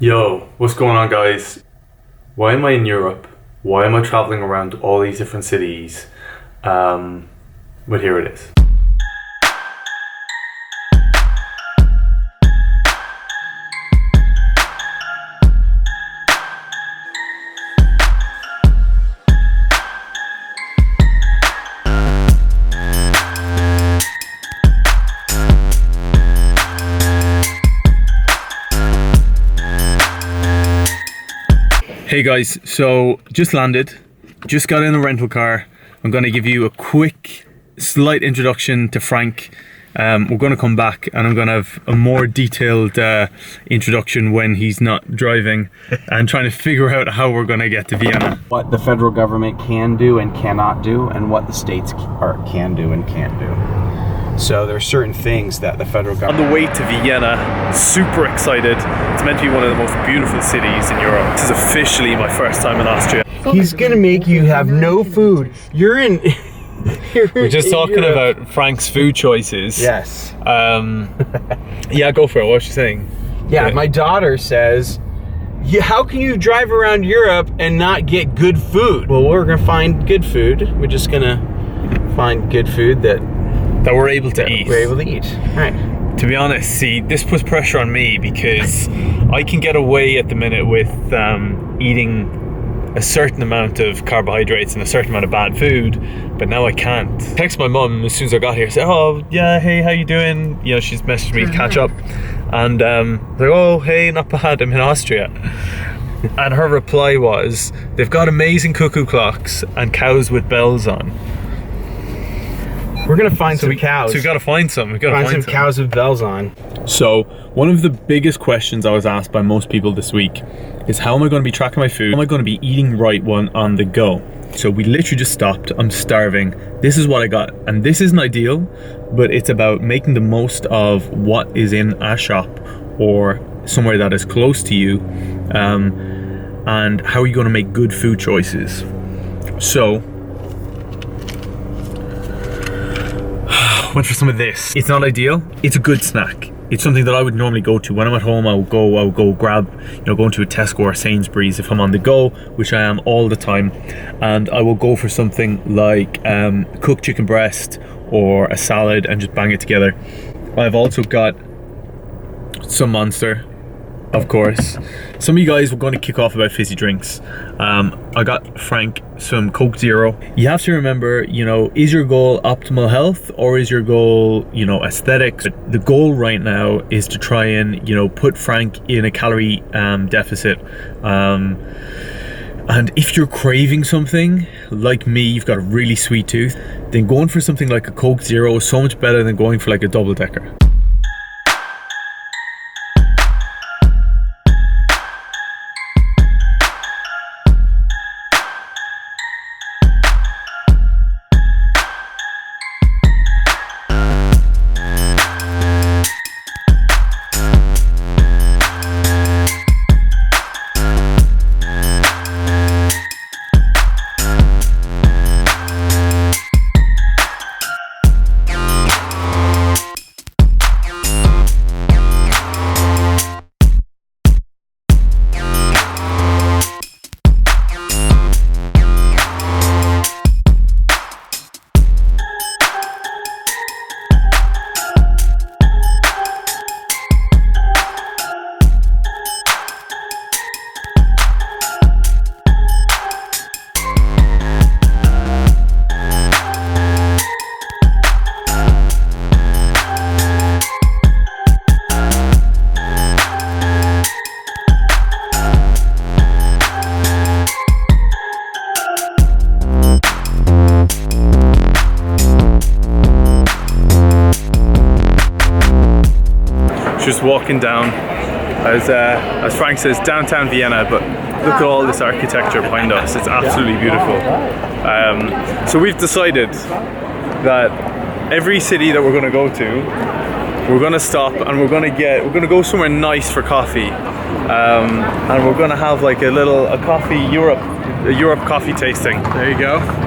Yo, what's going on, guys? Why am I in Europe? Why am I traveling around all these different cities? But here it is. Hey guys, so just landed, just got in a rental car. I'm going to give you a quick, slight introduction to Frank. We're going to come back and I'm going to have a more detailed introduction when he's not driving and trying to figure out how we're going to get to Vienna. What the federal government can do and cannot do, and what the states can do and can't do. So there are certain things that the federal government... On the way to Vienna, super excited. It's meant to be one of the most beautiful cities in Europe. This is officially my first time in Austria. He's gonna make you have no food. You're in... We're just talking about Frank's food choices. Yes. Yeah, go for it. What was she saying? Yeah, my daughter says, yeah, how can you drive around Europe and not get good food? Well, we're gonna find good food. We're just gonna find good food that we're able to eat. We're able to eat, right. To be honest, see, this puts pressure on me because I can get away at the minute with eating a certain amount of carbohydrates and a certain amount of bad food, but now I can't. Text my mum as soon as I got here, say, oh yeah, hey, how you doing? You know, she's messaged me to catch up, and like, oh hey, not bad, I'm in Austria. And her reply was, they've got amazing cuckoo clocks and cows with bells on. We're gonna find some cows. So we gotta find some. We gotta find some cows with bells on. So one of the biggest questions I was asked by most people this week is, how am I going to be tracking my food? How am I going to be eating right one on the go? So we literally just stopped. I'm starving. This is what I got, and this isn't ideal, but it's about making the most of what is in a shop or somewhere that is close to you, and how are you going to make good food choices? So went for some of this. It's not ideal. It's a good snack. It's something that I would normally go to when I'm at home. I'll go grab, go into a Tesco or Sainsbury's if I'm on the go, which I am all the time, and I will go for something like cooked chicken breast or a salad and just bang it together. I've also got some Monster, of course. Some of you guys were going to kick off about fizzy drinks. I got Frank some Coke Zero. You have to remember, is your goal optimal health or is your goal, aesthetics? The goal right now is to try and, put Frank in a calorie deficit. And if you're craving something, like me, you've got a really sweet tooth, then going for something like a Coke Zero is so much better than going for like a double decker. Just walking down, as Frank says, downtown Vienna, but look at all this architecture behind us. It's absolutely beautiful. So we've decided that every city that we're going to go to, we're going to stop and we're going to go somewhere nice for coffee, and we're going to have like a Europe coffee tasting. There you go.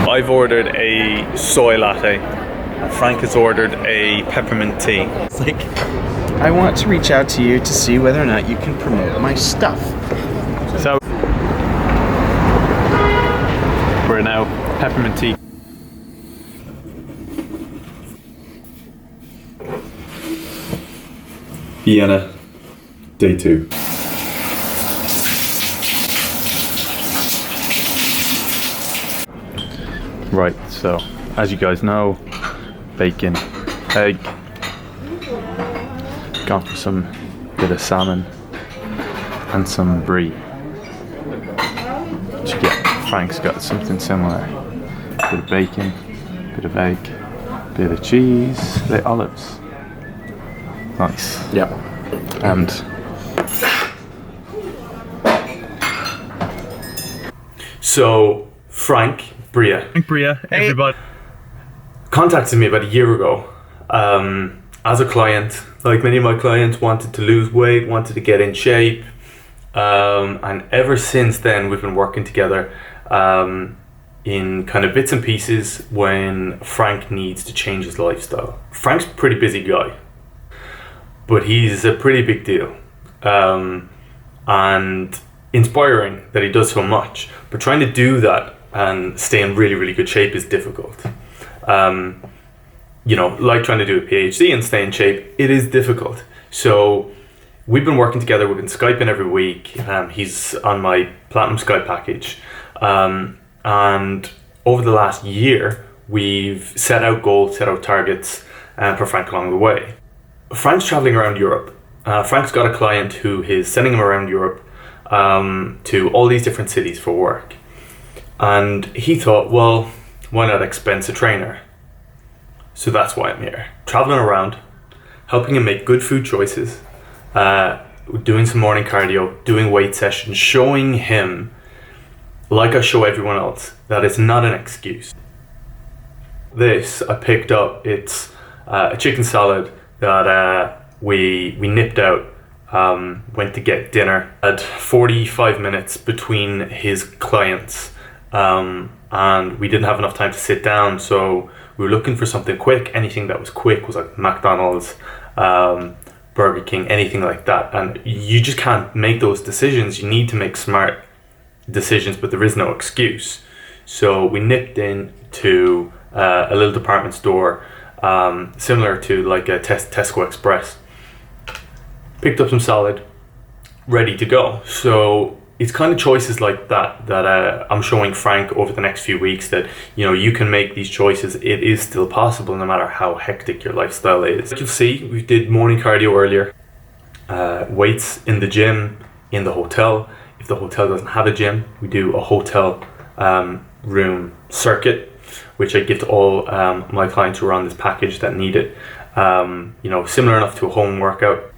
I've ordered a soy latte. Frank has ordered a peppermint tea. It's like, I want to reach out to you to see whether or not you can promote my stuff. So we're now peppermint tea. Vienna, day 2. Right, so as you guys know, bacon, egg, gone for some bit of salmon and some brie. What you get? Frank's got something similar. Bit of bacon, bit of egg, bit of cheese, bit of olives. Nice. Yeah. And So, Frank Bria everybody. contacted me about a year ago as a client. Like many of my clients, wanted to lose weight, wanted to get in shape, and ever since then we've been working together in kind of bits and pieces when Frank needs to change his lifestyle. Frank's a pretty busy guy, but he's a pretty big deal, and inspiring that he does so much, but trying to do that and stay in really, really good shape is difficult. You know, like trying to do a PhD and stay in shape, it is difficult. So we've been working together, we've been Skyping every week. He's on my Platinum Skype package. And over the last year, we've set out goals, set out targets for Frank along the way. Frank's traveling around Europe. Frank's got a client who is sending him around Europe to all these different cities for work. And he thought, well, why not expense a trainer? So that's why I'm here. Traveling around, helping him make good food choices, doing some morning cardio, doing weight sessions, showing him, like I show everyone else, that it's not an excuse. This I picked up, it's a chicken salad that we nipped out, went to get dinner, had 45 minutes between his clients, and we didn't have enough time to sit down, so we were looking for something quick. Anything that was quick was like McDonald's, Burger King, anything like that. And you just can't make those decisions. You need to make smart decisions, but there is no excuse. So we nipped in to a little department store, similar to like a Tesco Express. Picked up some salad, ready to go. So it's kind of choices like that I'm showing Frank over the next few weeks, that you know, you can make these choices. It is still possible no matter how hectic your lifestyle is. Like you'll see, we did morning cardio earlier, weights in the gym, in the hotel. If the hotel doesn't have a gym, we do a hotel room circuit, which I give to all my clients who are on this package that need it. You know, similar enough to a home workout.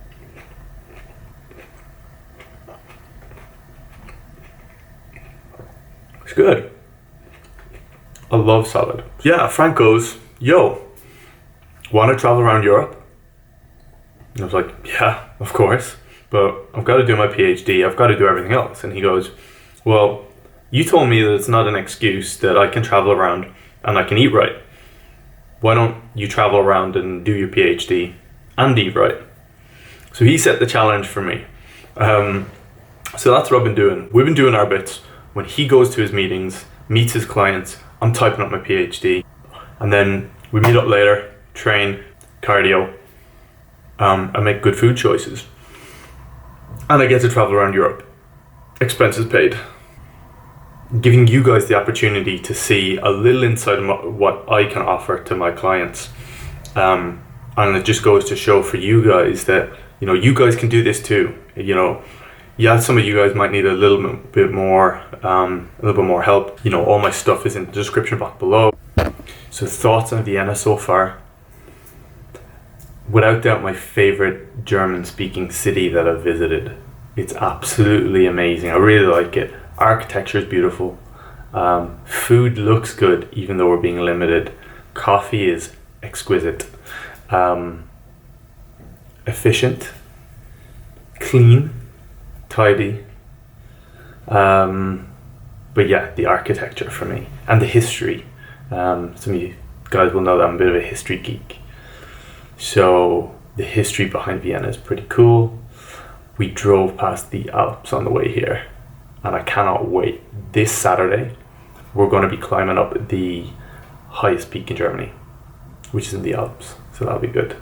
It's good. I love salad. Yeah, Frank goes, yo, want to travel around Europe? And I was like, yeah, of course, but I've got to do my PhD. I've got to do everything else. And he goes, well, you told me that it's not an excuse, that I can travel around and I can eat right. Why don't you travel around and do your PhD and eat right? So he set the challenge for me. So that's what I've been doing. We've been doing our bits. When he goes to his meetings, meets his clients, I'm typing up my PhD, and then we meet up later, train, cardio, and make good food choices. And I get to travel around Europe, expenses paid. Giving you guys the opportunity to see a little inside of what I can offer to my clients. And it just goes to show for you guys that, you know, you guys can do this too. You know, yeah, some of you guys might need a little bit more help. You know, all my stuff is in the description box below. So thoughts on Vienna so far? Without doubt, my favorite German-speaking city that I've visited. It's absolutely amazing. I really like it. Architecture is beautiful. Food looks good, even though we're being limited. Coffee is exquisite. Efficient, clean, tidy. But yeah, the architecture for me, and the history. Some of you guys will know that I'm a bit of a history geek. So the history behind Vienna is pretty cool. We drove past the Alps on the way here, and I cannot wait. This Saturday, we're going to be climbing up the highest peak in Germany, which is in the Alps. So that'll be good.